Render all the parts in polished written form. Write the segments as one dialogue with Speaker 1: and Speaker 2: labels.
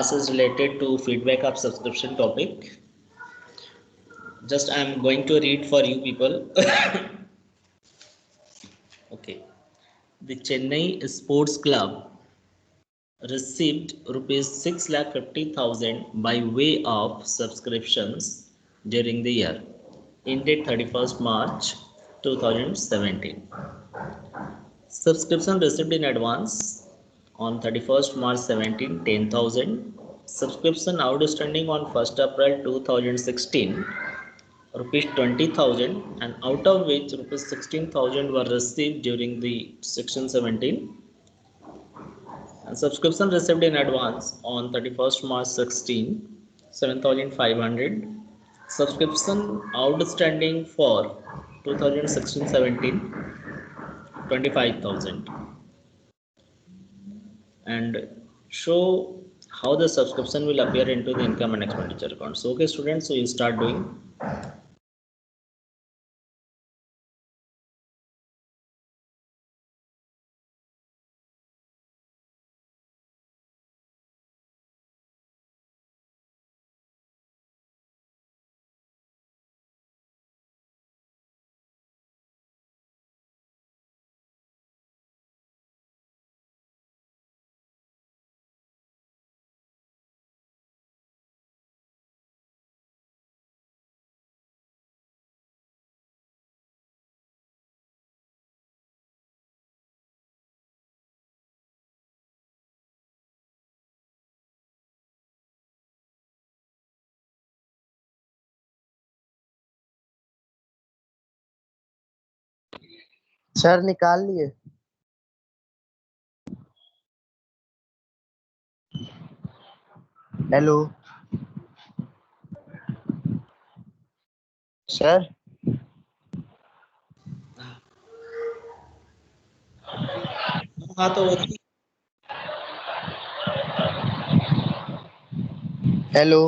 Speaker 1: Is related to feedback of subscription topic. Just I am going to read for you people. Okay. The Chennai Sports Club received rupees 6,50,000 by way of subscriptions during the year ended 31st March 2017. Subscription received in advance on 31st March 17, 10,000. Subscription outstanding on 1st April 2016, rupees 20,000, and out of which rupees 16,000 were received during the section 17. And subscription received in advance on 31st March 16, 7,500. Subscription outstanding for 2016-17, 25,000. And show how the subscription will appear into the income and expenditure account. So okay students, so you start doing.
Speaker 2: Sir निकाल लिए। Hello sir.
Speaker 1: हाँ तो
Speaker 2: hello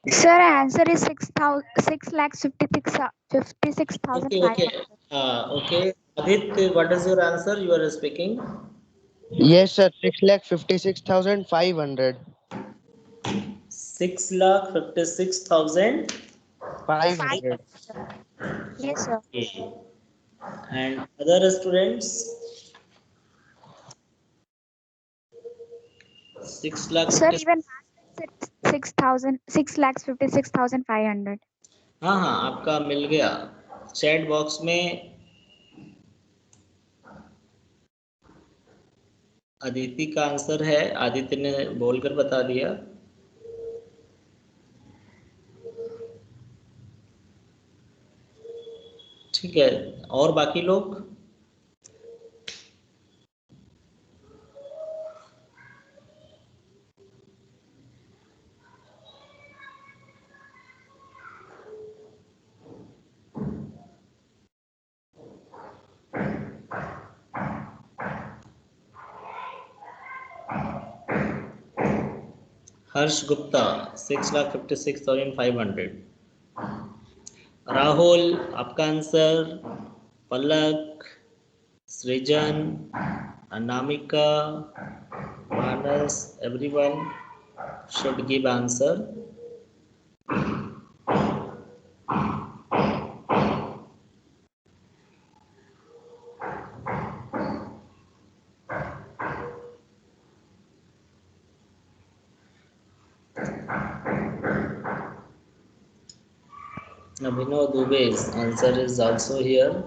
Speaker 3: Sir, answer is 6,56,500.
Speaker 1: okay. Okay. Adit, what is your answer? You are speaking.
Speaker 2: Yes sir 6,56,500।
Speaker 1: 6,56,500.
Speaker 2: 500
Speaker 3: Yes, sir.
Speaker 1: Okay. And other students, 6 lakh
Speaker 3: Sir,
Speaker 1: 50.
Speaker 3: even 6,56,500.
Speaker 1: हाँ हाँ आपका मिल गया chat box में। अदिति का आंसर है, आदित्य ने बोलकर बता दिया। ठीक है, और बाकी लोग? हर्ष गुप्ता 6,56,500। राहुल आपका आंसर, पलक, सृजन, अनामिका, मानस, everyone should give answer. Abhinav Dube's answer is also here.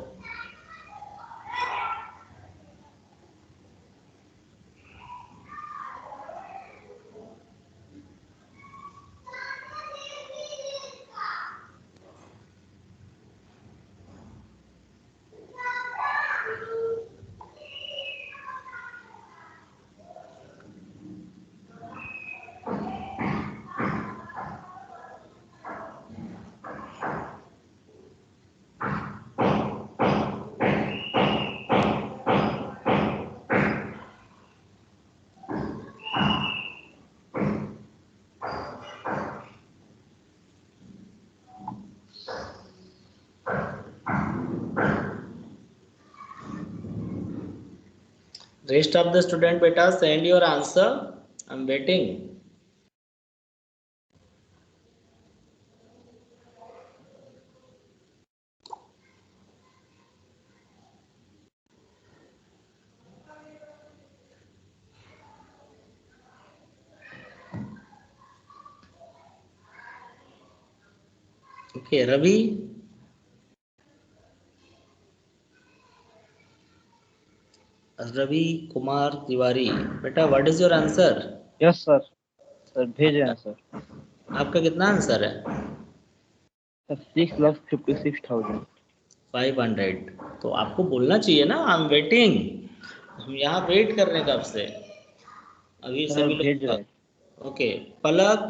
Speaker 1: Rest of the student beta, send your answer. I'm waiting. Okay, Ravi. Ravi Kumar Tiwari, बेटा what is your answer?
Speaker 2: Yes sir. Sir भेजे हैं sir.
Speaker 1: आपका कितना answer है?
Speaker 2: 6,56,000।
Speaker 1: 500। तो आपको बोलना चाहिए ना आई एम वेटिंग। हम यहाँ वेट कर रहे हैं कब से। अभी
Speaker 2: सर
Speaker 1: सभी
Speaker 2: भेज रहे
Speaker 1: लोग।
Speaker 2: हैं।
Speaker 1: ओके पलक।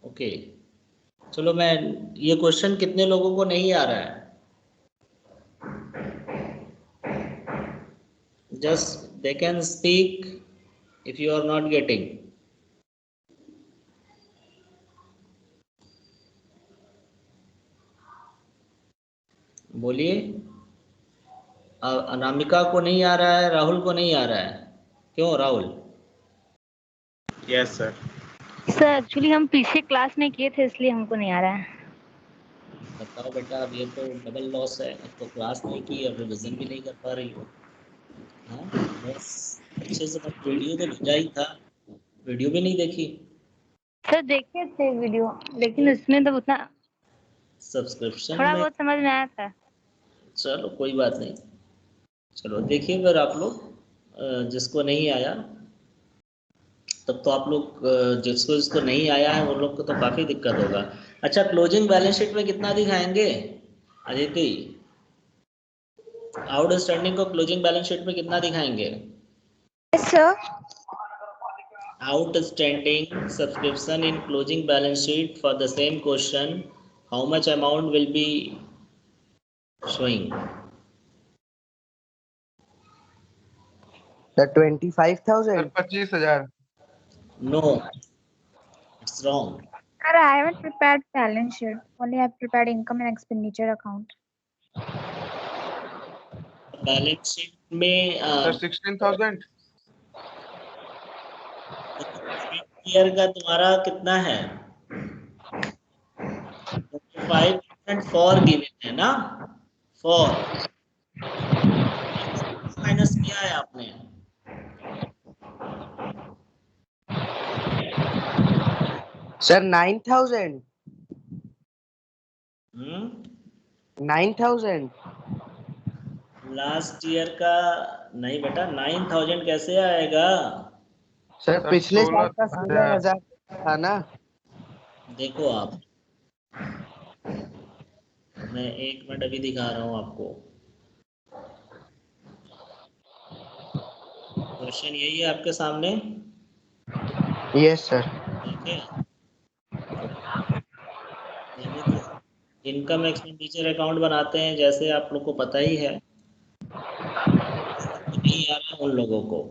Speaker 1: ओके चलो मैं ये क्वेश्चन कितने लोगों को नहीं आ रहा है? Just they can speak if you are not getting. बोलिए। अनामिका को नहीं आ रहा है, राहुल को नहीं आ रहा है। क्यों Rahul?
Speaker 4: Yes sir.
Speaker 5: Sir actually हम पीछे क्लास में किए थे इसलिए हमको नहीं आ रहा है।
Speaker 1: बताओ बेटा, अब ये तो डबल लॉस है। अब तो क्लास नहीं की और रिविजन भी नहीं कर पा रही हो। हाँ बस अच्छे से वीडियो तो भेजा ही था, वीडियो भी नहीं देखी।
Speaker 5: सर देखे थे वीडियो लेकिन उसमें तो उतना
Speaker 1: सब्सक्रिप्शन
Speaker 5: थोड़ा
Speaker 1: में
Speaker 5: बहुत समझ में आया था।
Speaker 1: चलो कोई बात नहीं। चलो देखिए फिर आप लोग जिसको नहीं आया तब तो आप लोग जिसको जिसको नहीं आया है वो लोग को तो काफ़ी दिक्कत होगा। अच्छा क्लोजिंग बैलेंस शीट में कितना दिखाएंगे अदिति? आउटस्टैंडिंग को क्लोजिंग बैलेंस शीट में कितना दिखाएंगे?
Speaker 3: Yes, sir.
Speaker 1: Outstanding subscription in closing balance sheet for the same question, how much amount will be showing?
Speaker 2: Sir 25,000।
Speaker 4: 25,000।
Speaker 1: No, it's wrong.
Speaker 3: Sir, I haven't prepared balance sheet. Only I have prepared income and expenditure account.
Speaker 1: Balance sheet में
Speaker 4: sir 16,000।
Speaker 1: Year का तुम्हारा कितना है? 5% for given है ना, for minus किया है आपने।
Speaker 2: सर 9,000। 9,000।
Speaker 1: लास्ट ईयर का नहीं बेटा, 9,000 कैसे आएगा?
Speaker 2: सर
Speaker 4: सर,
Speaker 2: पिछले साल का
Speaker 4: 16,000
Speaker 2: 16,000 था ना।
Speaker 1: देखो आप, मैं 1 मिनट अभी दिखा रहा हूँ आपको। क्वेश्चन यही है आपके सामने।
Speaker 2: Yes sir.
Speaker 1: ठीक है, इनकम एक्सपेंडिचर अकाउंट बनाते हैं जैसे आप लोग को पता ही है। नहीं आ रहा उन लोगों को।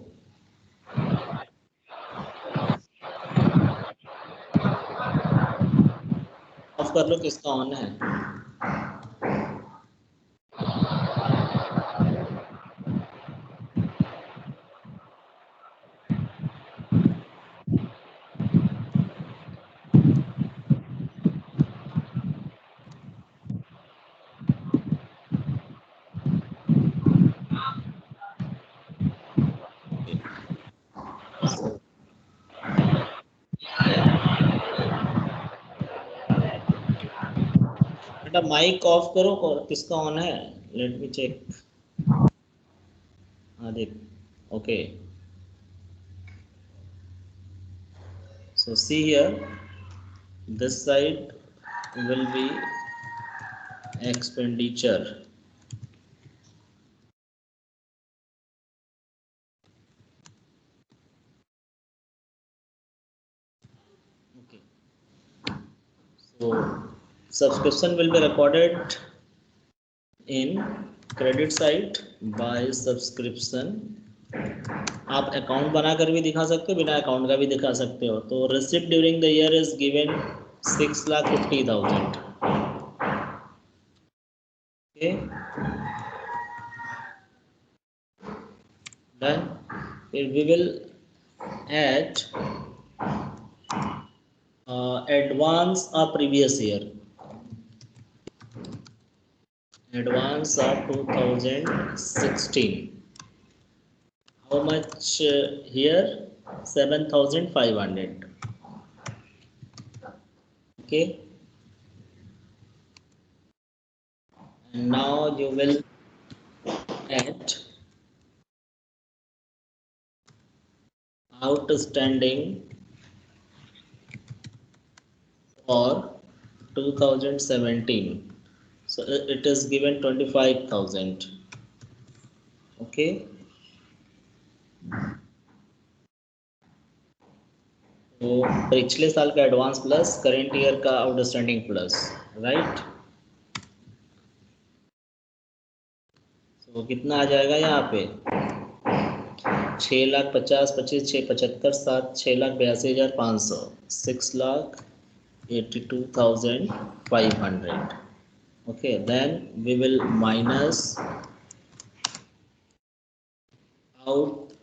Speaker 1: ऑफ कर लो, किसका ऑन है? बेटा माइक ऑफ करो, किसका ऑन है? Let me check. हाँ देख, okay. So see here, this side will be expenditure. Okay. So subscription will be recorded in credit side by subscription. आप अकाउंट बनाकर भी दिखा सकते हो, बिना अकाउंट का भी दिखा सकते हो। तो receipt during the year is given 6,50,000. Okay, then we will add advance of previous year, advance of 2016. How much here? 7,500. Okay, and now you will add outstanding for 2017. So it is given 25,000. Okay, तो पिछले साल का advance plus current year का outstanding plus, right. तो कितना आ जाएगा यहाँ पे? 6,50,000, 25, 6, 75, 7, 6,82,500, 6,82,500. Okay, then we will minus out,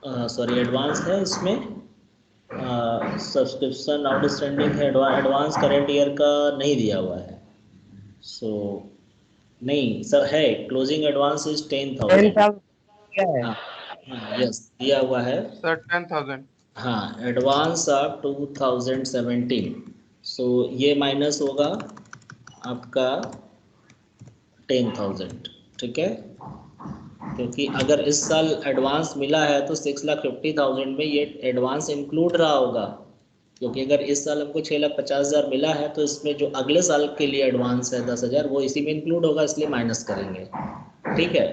Speaker 1: sorry advance है इसमें, सब्सक्रिप्शन आउटस्टैंडिंग है, एडवांस करेंट ईयर का नहीं दिया हुआ है। सो नहीं सर, है क्लोजिंग एडवांस इज 10,000।
Speaker 2: 10,000 क्या है?
Speaker 1: हाँ, यस दिया हुआ है
Speaker 4: Sir, 10,000.
Speaker 1: हाँ, एडवांस ऑफ 2017। सो ये माइनस होगा आपका 10,000, ठीक है। क्योंकि अगर इस साल एडवांस मिला है तो 6,50,000 में ये एडवांस इंक्लूड रहा होगा, क्योंकि अगर इस साल हमको 6,50,000 मिला है तो इसमें जो अगले साल के लिए एडवांस है 10,000 वो इसी में इंक्लूड होगा, इसलिए माइनस करेंगे, ठीक है।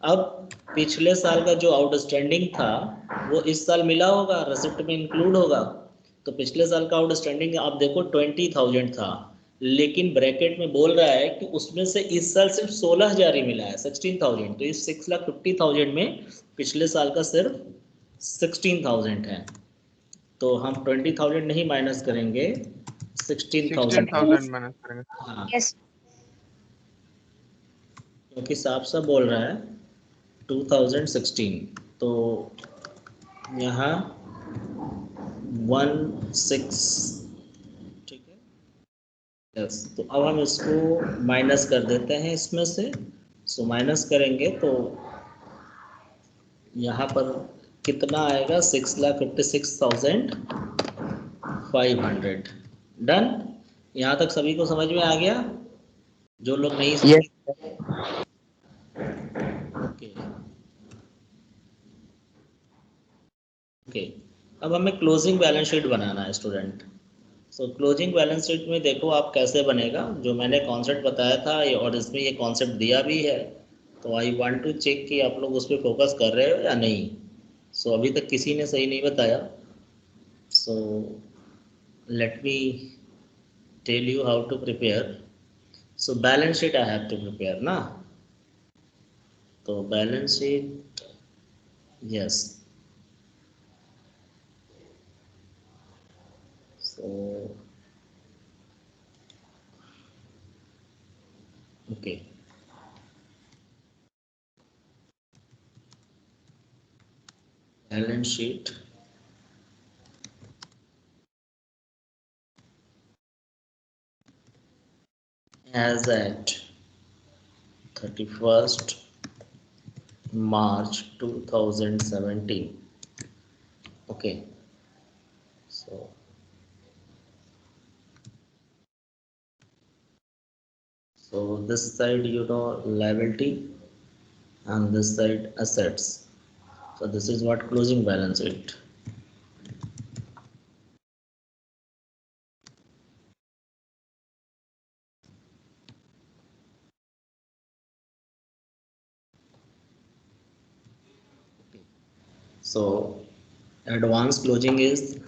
Speaker 1: अब पिछले साल का जो आउटस्टैंडिंग था वो इस साल मिला होगा, रेसिप्ट में इंक्लूड होगा। तो पिछले साल का आउटस्टैंडिंग आप देखो 20,000 था, लेकिन ब्रैकेट में बोल रहा है कि उसमें से इस साल सिर्फ 16,000 ही मिला है, 16,000। तो इस 6,50,000 में पिछले साल का सिर्फ 16,000 है, तो हम 20,000 नहीं माइनस करेंगे, 16,000।
Speaker 4: 16,000 minus करेंगे.
Speaker 1: हाँ,
Speaker 3: Yes.
Speaker 1: क्योंकि साफ साफ बोल रहा है 2016, तो यहाँ 16, ठीक है, यस। तो अब हम इसको माइनस कर देते हैं इसमें से। सो माइनस करेंगे तो यहाँ पर कितना आएगा? 6,56,500। डन। यहाँ तक सभी को समझ में आ गया? जो लोग नहीं समझ,
Speaker 2: Yes.
Speaker 1: Okay okay. अब हमें क्लोजिंग बैलेंस शीट बनाना है स्टूडेंट। सो क्लोजिंग बैलेंस शीट में देखो आप कैसे बनेगा, जो मैंने कॉन्सेप्ट बताया था और इसमें ये कॉन्सेप्ट दिया भी है, तो आई वांट टू चेक कि आप लोग उस पर फोकस कर रहे हो या नहीं। सो अभी तक किसी ने सही नहीं बताया, so let me tell you how to prepare. So balance sheet I have to prepare ना, तो balance sheet, yes. So okay, balance sheet as at 31st March 2017. Okay, so this side liability and this side assets. So this is what closing balance sheet. So advance closing is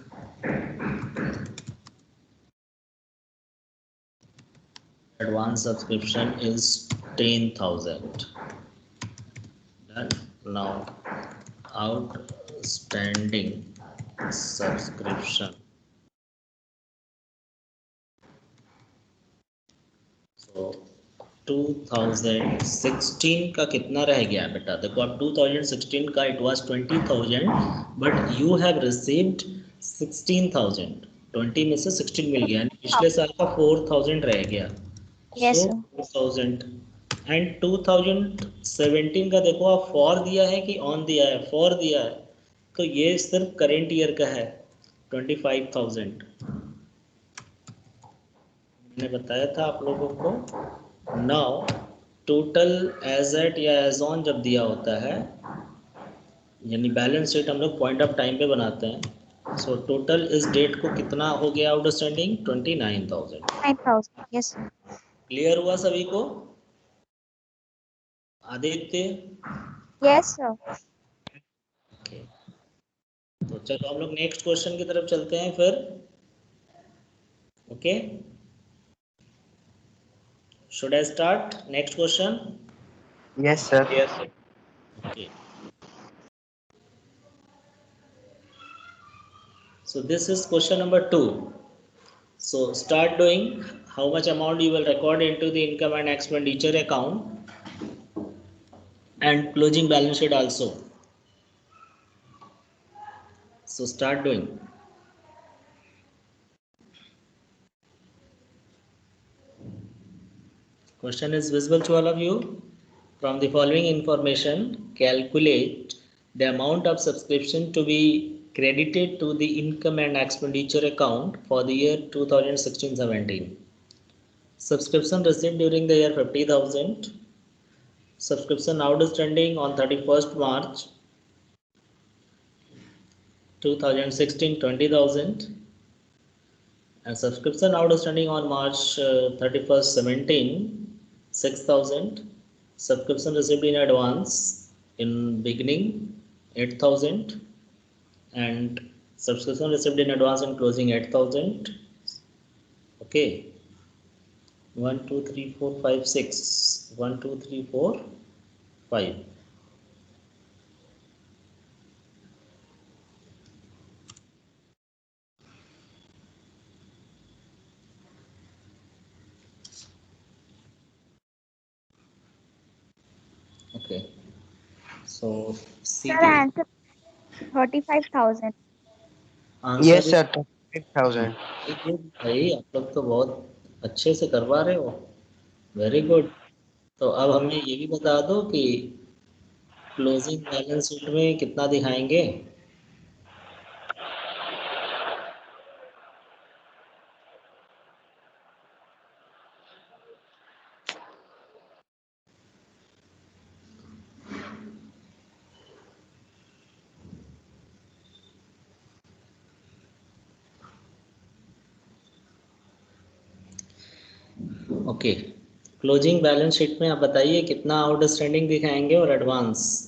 Speaker 1: advance subscription is 10,000. Done. Now outstanding subscription तो 2016 का कितना रह गया बेटा? देखो अब 2016 का it was 20,000 but you have received 16,000। 20 में से 16 मिल गया, यानी पिछले साल का 4,000 रह गया।
Speaker 3: Yes,
Speaker 1: so
Speaker 3: sir.
Speaker 1: 4,000 एंड 2017 का देखो आप फॉर दिया है कि ऑन दिया है? फॉर दिया है, तो ये सिर्फ करेंट ईयर का है 25,000। मैंने बताया था आप लोगों को। नाउ टोटल एज एट या एज ऑन जब दिया होता है, यानी बैलेंस शीट हम लोग पॉइंट ऑफ टाइम पे बनाते हैं। सो टोटल इस डेट को कितना हो गया आउटस्टैंडिंग? 29,000।
Speaker 3: 9,000. Yes, sir.
Speaker 1: क्लियर हुआ सभी को? आदित्य?
Speaker 3: Yes, sir.
Speaker 1: ओके, तो चलो हम लोग नेक्स्ट क्वेश्चन की तरफ चलते हैं फिर। Okay, should I start next question?
Speaker 2: Yes, sir.
Speaker 1: Okay. So this is question number 2. So start doing. How much amount you will record into the income and expenditure account and closing balance sheet also. So start doing. Question is visible to all of you. From the following information, calculate the amount of subscription to be credited to the income and expenditure account for the year 2016-17. Subscription received during the year 50,000. Subscription outstanding on 31st March 2016 20,000, and subscription outstanding on March 31st 17 6,000. Subscription received in advance in beginning 8,000, and subscription received in advance in closing 8,000. Okay, 1 2 3 4 5 6 1 2 3 4 5. Okay, so see
Speaker 3: Sir,
Speaker 1: the
Speaker 3: answer 35,000.
Speaker 1: answer
Speaker 2: Yes,
Speaker 1: is
Speaker 2: sir. 5,000.
Speaker 1: Very good. भाई आप लोग तो बहुत अच्छे से करवा रहे हो, वेरी गुड। तो अब हमें ये भी बता दो कि क्लोजिंग बैलेंस शीट में कितना दिखाएंगे? ओके, क्लोजिंग बैलेंस शीट में आप बताइए कितना आउटस्टैंडिंग दिखाएंगे और एडवांस?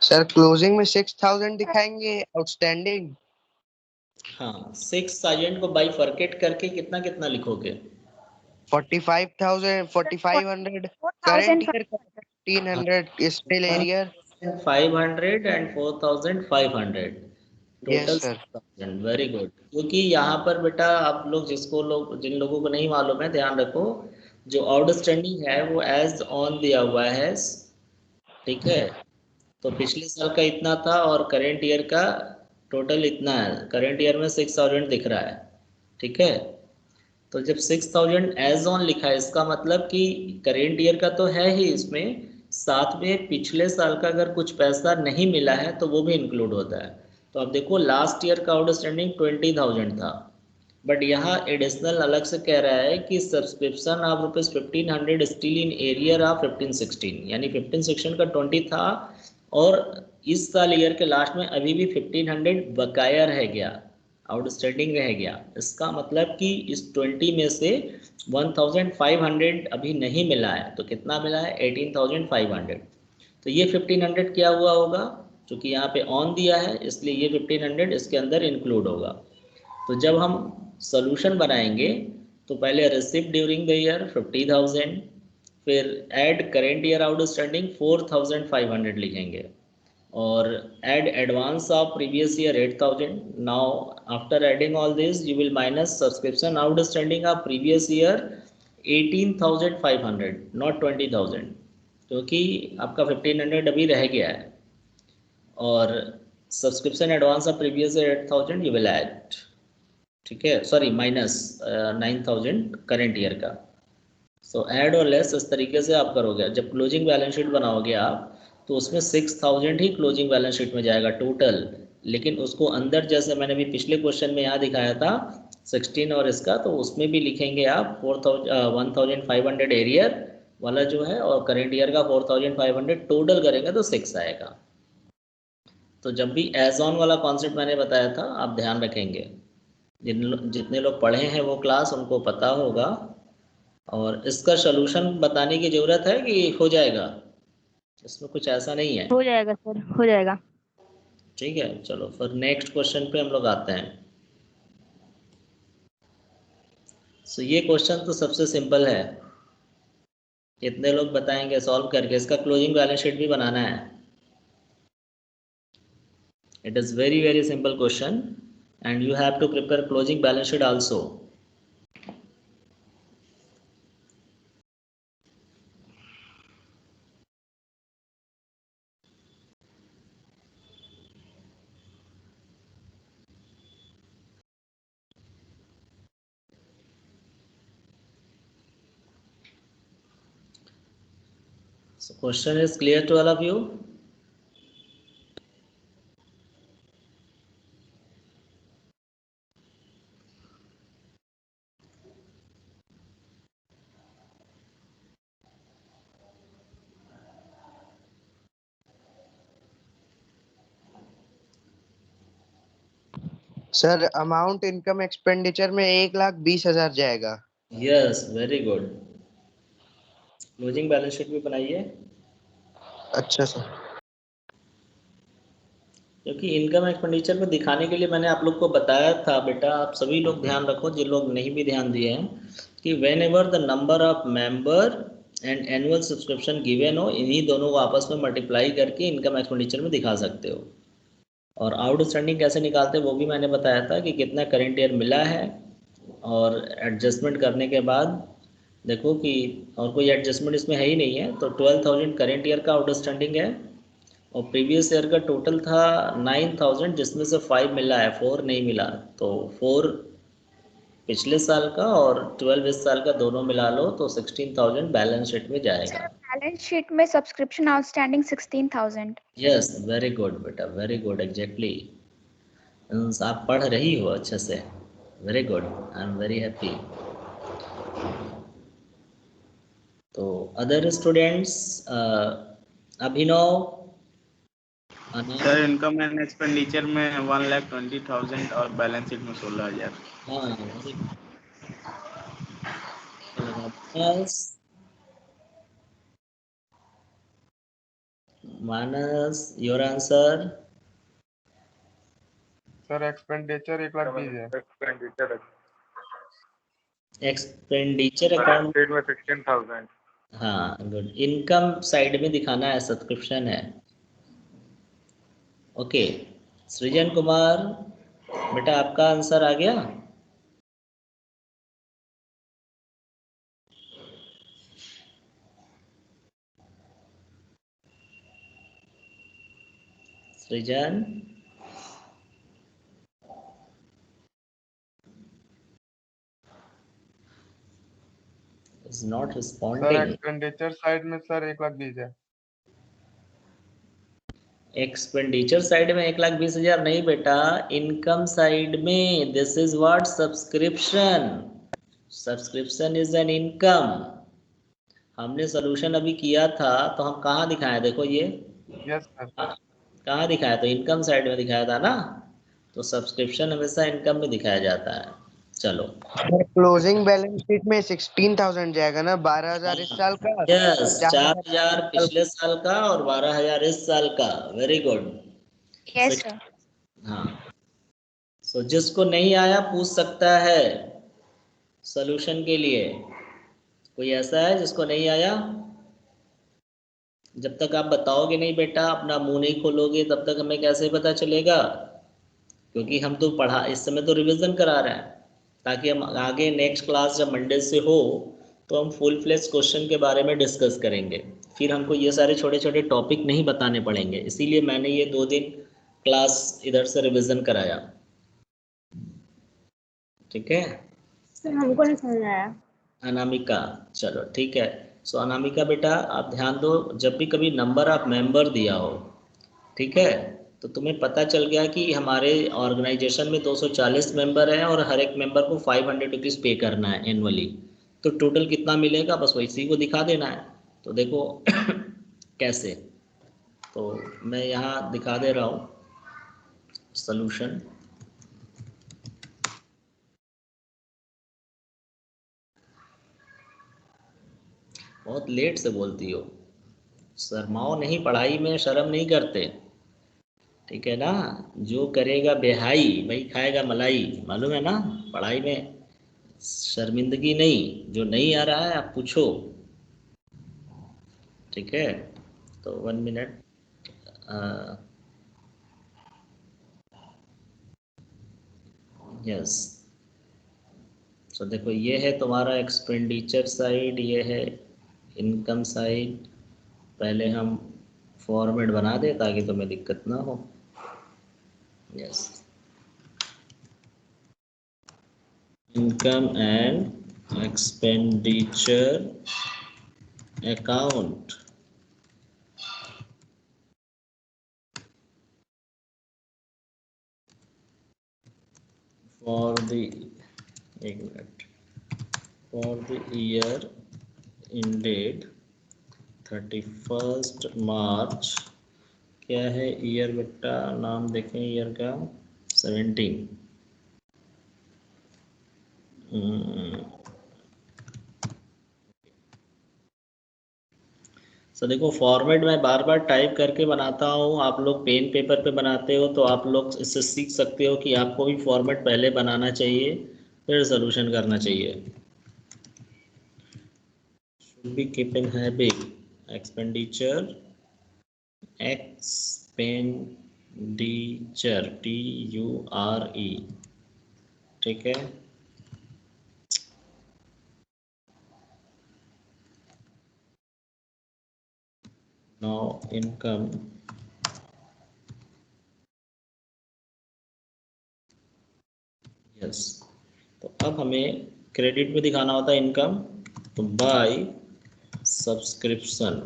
Speaker 2: सर क्लोजिंग में 6,000 दिखाएंगे आउटस्टैंडिंग।
Speaker 1: हाँ, 6,000 को बाइफरकेट करके कितना कितना लिखोगे?
Speaker 2: 45,000, 4,500 करंट
Speaker 3: 4,500.
Speaker 2: ईयर का, 1,500 still arrear.
Speaker 1: 500 and 4,500
Speaker 2: yes
Speaker 1: total
Speaker 2: sir.
Speaker 1: 6,000। Very good. क्योंकि यहाँ पर बेटा आप लोग जिन लोगों को नहीं मालूम है, ध्यान रखो, जो आउटस्टैंडिंग है वो एज ऑन दिया हुआ है, ठीक है? तो पिछले साल का इतना था और करेंट ईयर का टोटल इतना है। करेंट ईयर में 6,000 दिख रहा है, ठीक है? तो जब 6,000 एज ऑन लिखा है, इसका मतलब कि करेंट ईयर का तो है ही इसमें, साथ में पिछले साल का अगर कुछ पैसा नहीं मिला है तो वो भी इंक्लूड होता है। तो अब देखो लास्ट ईयर का आउटस्टैंडिंग 20,000 था, बट यहाँ एडिशनल अलग से कह रहा है कि subscription of ₹1,500 still in arrear of 15-16, यानी 15-16 का 20 था और इस साल ईयर के लास्ट में अभी भी 1,500 बकाया रह गया, आउटस्टैंडिंग रह गया। इसका मतलब कि इस 20 में से 1,500 अभी नहीं मिला है, तो कितना मिला है? 18,500। तो ये 1,500 क्या हुआ होगा? क्योंकि यहाँ पे ऑन दिया है इसलिए ये 1500 इसके अंदर इंक्लूड होगा। तो जब हम सोल्यूशन बनाएंगे तो पहले रिसिप्ट ड्यूरिंग द ईयर 50,000, फिर ऐड करेंट ईयर आउटस्टैंडिंग 4,500 लिखेंगे, और add advance of previous year 8,000. Now after adding all this you will minus subscription outstanding of previous year 18,500, not 20,000, क्योंकि आपका 1,500 अभी रह गया है, और subscription advance of previous year 8,000 you will add, ठीक है, सॉरी माइनस 9,000 करेंट ईयर का। सो ऐड और लेस इस तरीके से आप करोगे। जब क्लोजिंग बैलेंस शीट बनाओगे आप तो उसमें 6,000 ही क्लोजिंग बैलेंस शीट में जाएगा टोटल, लेकिन उसको अंदर जैसे मैंने भी पिछले क्वेश्चन में यहाँ दिखाया था 16 और इसका, तो उसमें भी लिखेंगे आप 1,500 एरियर वाला जो है और करेंट ईयर का 4,500, टोटल करेंगे तो 6 आएगा। तो जब भी एज ऑन वाला कॉन्सेप्ट मैंने बताया था आप ध्यान रखेंगे, जितने लोग पढ़े हैं वो क्लास उनको पता होगा, और इसका सलूशन बताने की ज़रूरत है कि हो जाएगा, इसमें कुछ ऐसा नहीं है।
Speaker 5: हो जाएगा सर, हो जाएगा।
Speaker 1: ठीक है, चलो फिर नेक्स्ट क्वेश्चन पे हम लोग आते हैं। सो ये क्वेश्चन तो सबसे सिंपल है, कितने लोग बताएंगे सॉल्व करके? इसका क्लोजिंग बैलेंस शीट भी बनाना है। It is very very simple question and you have to prepare closing balance sheet also. So question is clear to all of you?
Speaker 2: Sir amount income expenditure में 1,20,000 जाएगा।
Speaker 1: Yes, very good. Closing balance sheet भी बनाइए,
Speaker 2: अच्छा sir.
Speaker 1: क्योंकि income expenditure में दिखाने के लिए मैंने आप लोग को बताया था बेटा, आप सभी लोग ध्यान रखो, जिन लोग नहीं भी ध्यान दिए हैं, कि when ever the number of member and annual subscription given हो, इन्हीं दोनों को आपस में मल्टीप्लाई करके इनकम एक्सपेंडिचर में दिखा सकते हो। और आउटस्टैंडिंग कैसे निकालते हैं वो भी मैंने बताया था कि कितना करेंट ईयर मिला है, और एडजस्टमेंट करने के बाद देखो कि और कोई एडजस्टमेंट इसमें है ही नहीं है, तो 12,000 करेंट ईयर का आउटस्टैंडिंग है, और प्रीवियस ईयर का टोटल था 9,000, जिसमें से 5 मिला है, 4 नहीं मिला, तो 4 पिछले साल का और 12 इस साल का दोनों मिला लो तो 16,000 बैलेंस शीट में जाएगा।
Speaker 3: बैलेंस शीट में subscription outstanding 16,000।
Speaker 1: Yes, very good बेटा, वेरी गुड, एग्जैक्टली। आप पढ़ रही हो अच्छे से, very good, I am very happy. तो other students, Abhinav,
Speaker 6: sir income and expenditure में 1,20,000 और बैलेंस शीट में 16,000।
Speaker 1: हाँ, Manas, Manas, your answer?
Speaker 4: Sir expenditure 1,20,000 है।
Speaker 1: एक्सपेंडिचर अकाउंट
Speaker 4: में 16,000।
Speaker 1: हाँ, गुड। इनकम साइड में दिखाना है, सब्सक्रिप्शन है। ओके, सृजन कुमार बेटा, आपका आंसर आ गया? सृजन, is not
Speaker 4: sir
Speaker 1: responding.
Speaker 4: Expenditure side में सर 1,20,000 है।
Speaker 1: एक्सपेंडिचर साइड में 1,20,000 नहीं बेटा, इनकम साइड में। This is what? Subscription. Subscription is an income. हमने सोल्यूशन अभी किया था तो हम कहाँ दिखाए, देखो ये
Speaker 4: यस सर।
Speaker 1: कहाँ दिखाया, तो इनकम साइड में दिखाया था ना, तो सब्सक्रिप्शन हमेशा इनकम में दिखाया जाता है। चलो,
Speaker 2: क्लोजिंग बैलेंस शीट में 16,000 जाएगा ना, 12,000 इस साल का,
Speaker 1: यस, 4,000
Speaker 2: 4,000
Speaker 1: पिछले साल का और 12,000 इस साल का। Very good.
Speaker 3: Yes, sir.
Speaker 1: हाँ, सो जिसको नहीं आया पूछ सकता है सॉल्यूशन के लिए। कोई ऐसा है जिसको नहीं आया? जब तक आप बताओगे नहीं बेटा, अपना मुंह नहीं खोलोगे, तब तक हमें कैसे पता चलेगा? क्योंकि हम तो पढ़ा इस समय तो रिवीजन करा रहे हैं, ताकि हम आगे नेक्स्ट क्लास जब मंडे से हो तो हम फुल फ्लेज क्वेश्चन के बारे में डिस्कस करेंगे। फिर हमको ये सारे छोटे छोटे टॉपिक नहीं बताने पड़ेंगे, इसीलिए मैंने ये 2 दिन क्लास इधर से रिवीजन कराया। ठीक है,
Speaker 3: सर हमको नहीं समझ आया।
Speaker 1: अनामिका, चलो ठीक है। सो अनामिका बेटा आप ध्यान दो, जब भी कभी नंबर ऑफ मेंबर दिया हो, ठीक है, तो तुम्हें पता चल गया कि हमारे ऑर्गेनाइजेशन में 240 मेंबर हैं और हर एक मेंबर को 500 रुपीज़ पे करना है एनुअली। तो टोटल कितना मिलेगा बस वैसे को दिखा देना है। तो देखो कैसे, तो मैं यहाँ दिखा दे रहा हूँ सॉल्यूशन। बहुत लेट से बोलती हो, शर्माओ नहीं, पढ़ाई में शर्म नहीं करते, ठीक है ना? जो करेगा बेहाई वही खाएगा मलाई, मालूम है ना? पढ़ाई में शर्मिंदगी नहीं, जो नहीं आ रहा है आप पूछो, ठीक है? तो 1 मिनट। यस, सो देखो ये है तुम्हारा एक्सपेंडिचर साइड, ये है इनकम साइड। पहले हम फॉर्मेट बना दें ताकि तुम्हें दिक्कत ना हो। Yes, income and expenditure account for the, एक मिनट, for the year ended 31 March. क्या है ईयर बेटा, नाम देखें ईयर का, 17। सो देखो फॉर्मेट मैं बार बार टाइप करके बनाता हूँ, आप लोग पेन पेपर पे बनाते हो, तो आप लोग इससे सीख सकते हो कि आपको भी फॉर्मेट पहले बनाना चाहिए फिर सोल्यूशन करना चाहिए। Should be keep in habit, expenditure, expenditure TURE, ठीक है? नाउ इनकम, यस, तो अब हमें क्रेडिट में दिखाना होता है इनकम, तो बाय सब्सक्रिप्शन।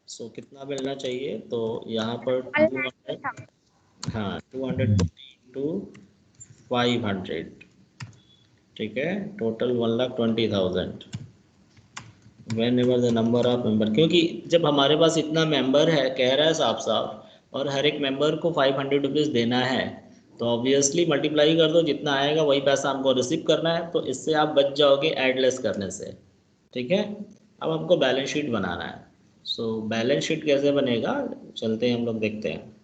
Speaker 1: सो कितना मिलना चाहिए, तो यहाँ पर 200, हाँ 220 टू 500, ठीक है, total 1,20,000 when ever the number of member. क्योंकि जब हमारे पास इतना मेंबर है, कह रहा है साफ साफ, और हर एक मेंबर को 500 रुपीज़ देना है, तो ऑब्वियसली मल्टीप्लाई कर दो, जितना आएगा वही पैसा हमको रिसीव करना है, तो इससे आप बच जाओगे एडलेस करने से, ठीक है? अब हमको बैलेंस शीट बनाना है। सो बैलेंस शीट कैसे बनेगा, चलते हैं हम लोग देखते हैं।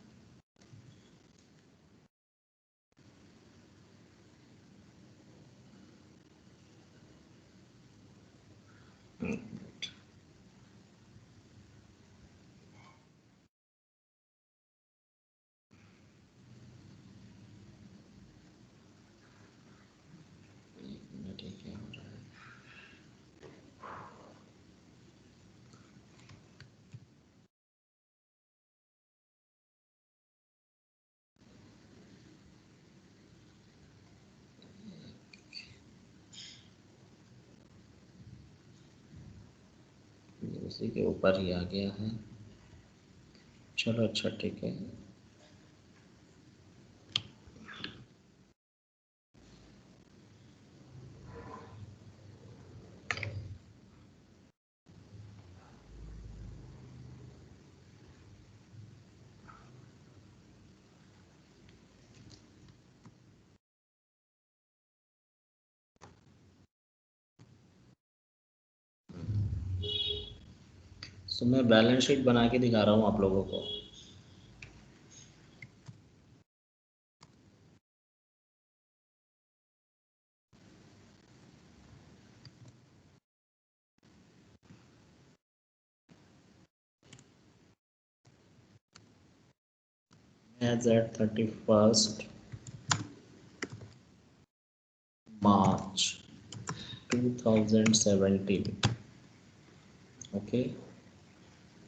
Speaker 1: ठीक है, उसी के ऊपर ही आ गया है, चलो अच्छा ठीक है। सो मैं बैलेंस शीट बना के दिखा रहा हूँ आप लोगों को। as at 31st March 2017. Okay,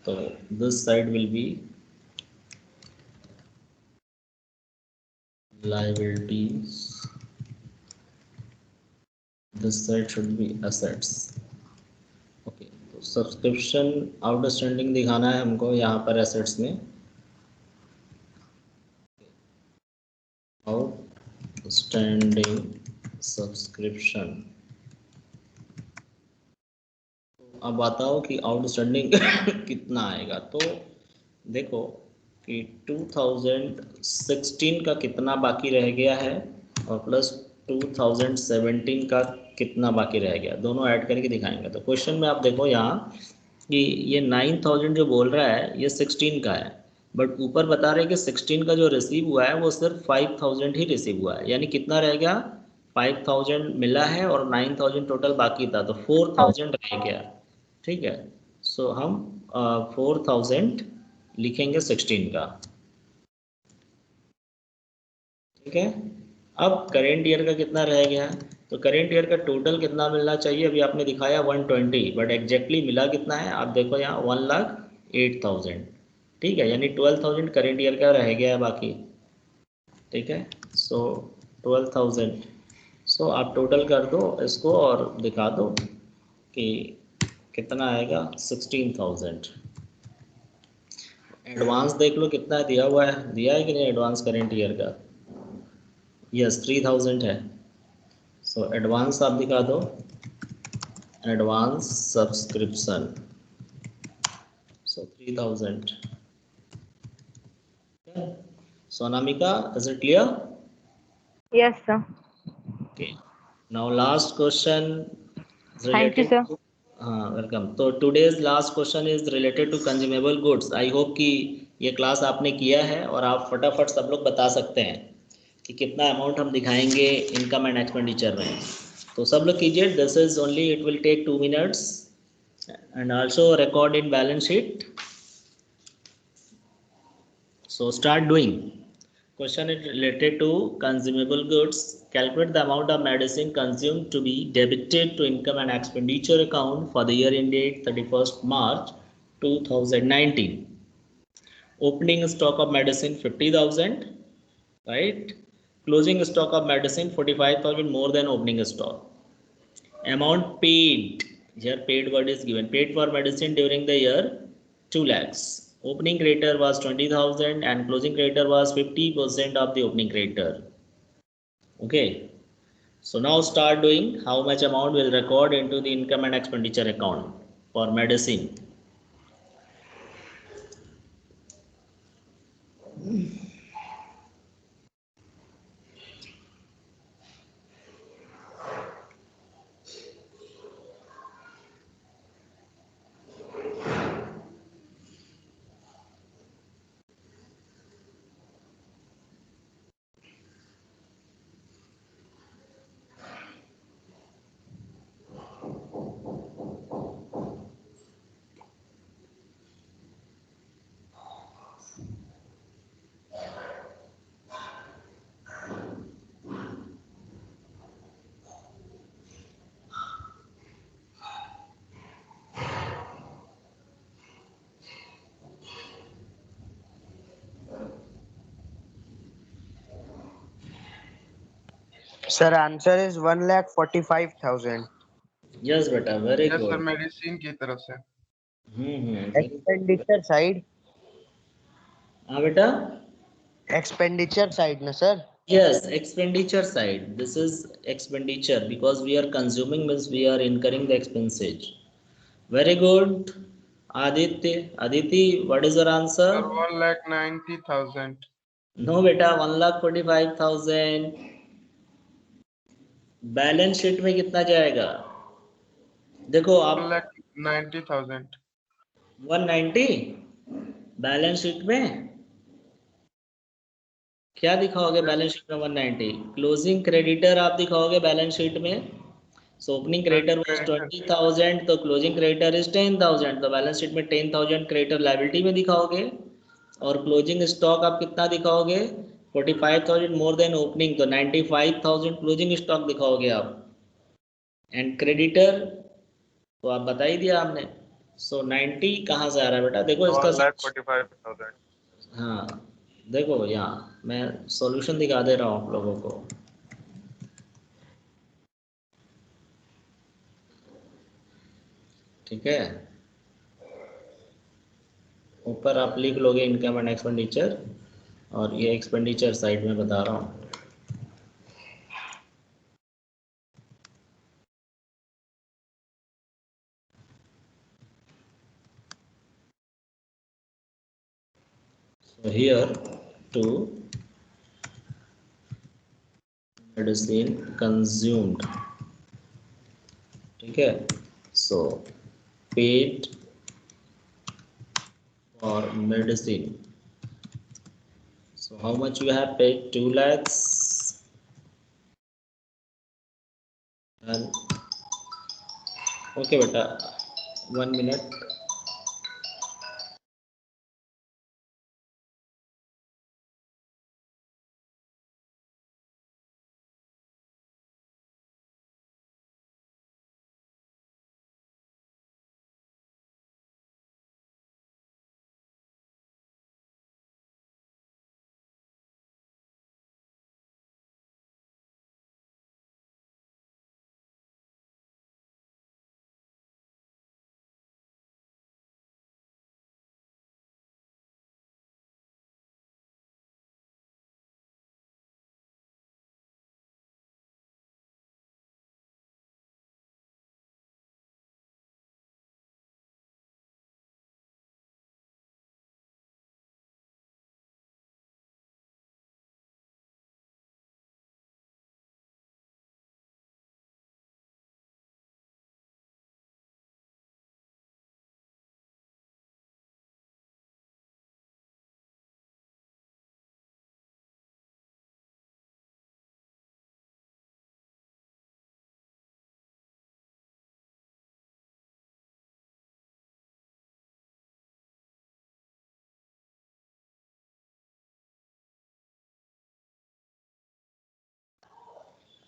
Speaker 1: so this side will be liabilities, this side should be assets. Okay, तो सब्सक्रिप्शन आउटस्टैंडिंग दिखाना है हमको यहाँ पर एसेट्स में, आउटस्टैंडिंग सब्सक्रिप्शन। अब बताओ कि आउटस्टैंडिंग कितना आएगा। तो देखो कि 2016 का कितना बाकी रह गया है और प्लस 2017 का कितना बाकी रह गया, दोनों ऐड करके दिखाएंगे। तो क्वेश्चन में आप देखो यहाँ कि ये 9000 जो बोल रहा है ये 16 का है, बट ऊपर बता रहे हैं कि 16 का जो रिसीव हुआ है वो सिर्फ 5000 ही रिसीव हुआ है, यानी कितना रह गया, 5000 मिला है और 9000 टोटल बाकी था, तो 4000 रह गया। ठीक है, सो हम 4000 लिखेंगे 16 का। ठीक है, अब करेंट ईयर का कितना रह गया, तो करेंट ईयर का टोटल कितना मिलना चाहिए, अभी आपने दिखाया 120, बट एग्जैक्टली मिला कितना है, आप देखो यहाँ 1,08,000। ठीक है, यानी 12,000 करेंट ईयर का रह गया है बाकी। ठीक है, सो 12,000, सो आप टोटल कर दो इसको और दिखा दो कि कितना आएगा, 16,000। एडवांस देख लो कितना दिया हुआ है, दिया है कि नहीं एडवांस करेंट ईयर का, यस 3000 है। सो एडवांस आप दिखा दो, advance subscription, so 3000। Sonamika, is it clear?
Speaker 5: Yes, sir.
Speaker 1: Okay, now last question
Speaker 5: Thank you,
Speaker 1: related
Speaker 5: sir.
Speaker 1: to welcome. तो today's last question is related to consumable goods. I hope कि ये class आपने किया है और आप फटाफट सब लोग बता सकते हैं कि कितना अमाउंट हम दिखाएंगे इनकम एंड एक्सपेंडिचर में। तो सब लोग कीजिए, this is only, it will take 2 minutes and also record in balance sheet. So start doing. Question is related to consumable goods. Calculate the amount of medicine consumed to be debited to income and expenditure account for the year ended 31st March 2019. Opening stock of medicine 50,000, right? Closing stock of medicine 45,000 more than opening stock. Amount paid, here paid word is given, paid for medicine during the year 2 lakhs. Opening creditor was 20,000 and closing creditor was 50% of the opening creditor. Okay, so now start doing how much amount will record into the income and expenditure account for medicine.
Speaker 2: Sir, answer is 1,45,000.
Speaker 1: Yes beta, very
Speaker 4: yes sir,
Speaker 1: good.
Speaker 4: Medicine की तरफ से।
Speaker 1: very good.
Speaker 2: Expenditure side.
Speaker 1: हाँ बेटा,
Speaker 2: Expenditure side, na sir?
Speaker 1: yes, expenditure side. This is expenditure because we are consuming means we are incurring the expenses. Very good. Aditi, what is your answer?
Speaker 4: Sir 1,90,000।
Speaker 1: No बेटा, 1,45,000। Balance sheet में कितना जाएगा, देखो आप
Speaker 4: 1,90,000।
Speaker 1: 190 balance sheet में क्या दिखाओगे, balance sheet में 190 क्लोजिंग क्रेडिटर आप दिखाओगे बैलेंस शीट में। सो ओपनिंग क्रेडिटर वाज 20,000 तो क्लोजिंग क्रेडिटर इज 10,000, तो बैलेंस शीट में 10,000 क्रेडिटर लायबिलिटी में दिखाओगे और क्लोजिंग स्टॉक आप कितना दिखाओगे 45,000 मोर देन ओपनिंग, तो 95,000 क्लोजिंग स्टॉक दिखाओगे आप। एंड क्रेडिटर तो आप बता ही दिया आपने। सो 90 कहाँ से आ रहा है बेटा, देखो इसका
Speaker 4: 1,45,000।
Speaker 1: हाँ देखो यहाँ मैं सॉल्यूशन दिखा दे रहा हूँ आप लोगों को। ठीक है, ऊपर आप लिख लोगे इनकम एंड एक्सपेंडिचर, और ये एक्सपेंडिचर साइड में बता रहा हूँ। So here to medicine consumed, ठीक है, so paid for medicine, so how much you have paid, 2 lakhs, and okay बेटा 1 minute,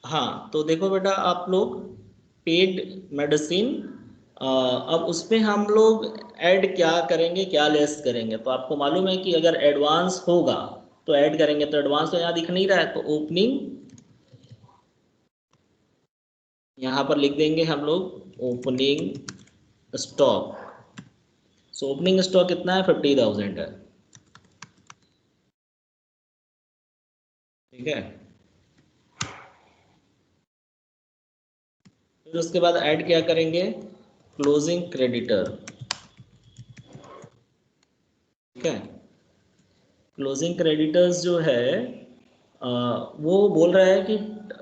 Speaker 1: हाँ तो देखो बेटा आप लोग पेड मेडिसिन, अब उसमें हम लोग ऐड क्या करेंगे, क्या लेस करेंगे, तो आपको मालूम है कि अगर एडवांस होगा तो ऐड करेंगे, तो एडवांस तो यहाँ दिख नहीं रहा है, तो ओपनिंग यहाँ पर लिख देंगे हम लोग opening stock. So opening stock कितना है 50,000 है, ठीक है। फिर उसके बाद ऐड क्या करेंगे, क्लोजिंग क्रेडिटर, ठीक है। क्लोजिंग क्रेडिटर्स जो है वो बोल रहा है कि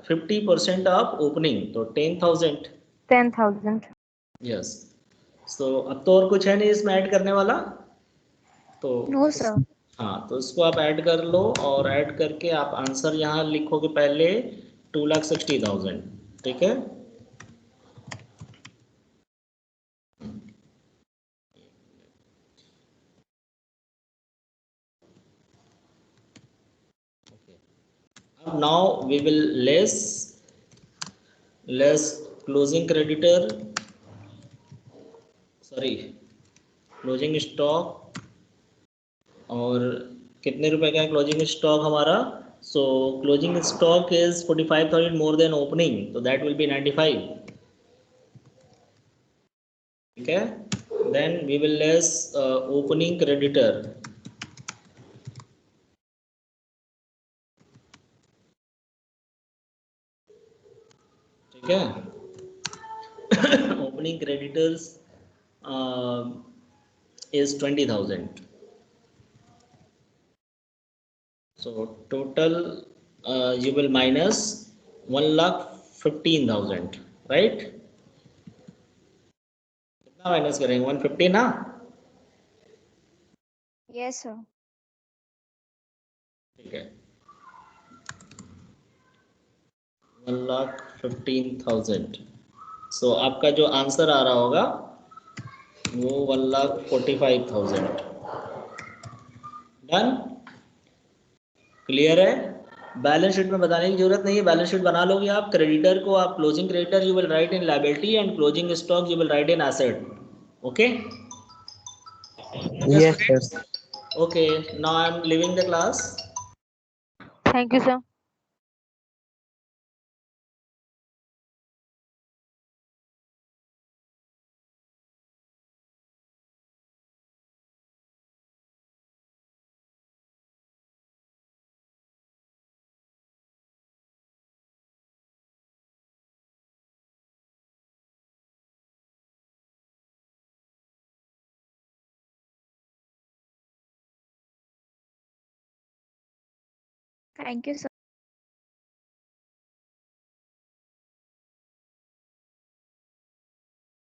Speaker 1: 50% ऑफ ओपनिंग, तो 10,000।
Speaker 3: 10,000.
Speaker 1: यस, सो अब तो और कुछ है नहीं इसमें ऐड करने वाला, तो
Speaker 3: No, sir.
Speaker 1: हाँ तो इसको आप ऐड कर लो, और ऐड करके आप आंसर यहाँ लिखोगे पहले 2,60,000, ठीक है। अब now we will less closing creditor, sorry closing stock, और कितने रुपए का है क्लोजिंग स्टॉक हमारा, so closing stock is 45,000 more than opening, तो दैट विल बी 95, ठीक है। Then we will less opening creditor, ठीक है। Opening creditors is 20,000, so total you will minus 1,15,000, right? कितना माइनस करेंगे 150 ना,
Speaker 3: Yes, sir.
Speaker 1: ठीक है 1,15,000, सो आपका जो आंसर आ रहा होगा वो 1,45,000, डन, क्लियर है। बैलेंस शीट में बताने की जरूरत नहीं है, बैलेंस शीट बना लोगे आप। क्रेडिटर को आप closing creditor you will write in liability and closing stock you will write in asset. Okay
Speaker 2: Yes, sir.
Speaker 1: Okay, now I am living the class.
Speaker 5: Thank you sir.
Speaker 3: Thank you, sir.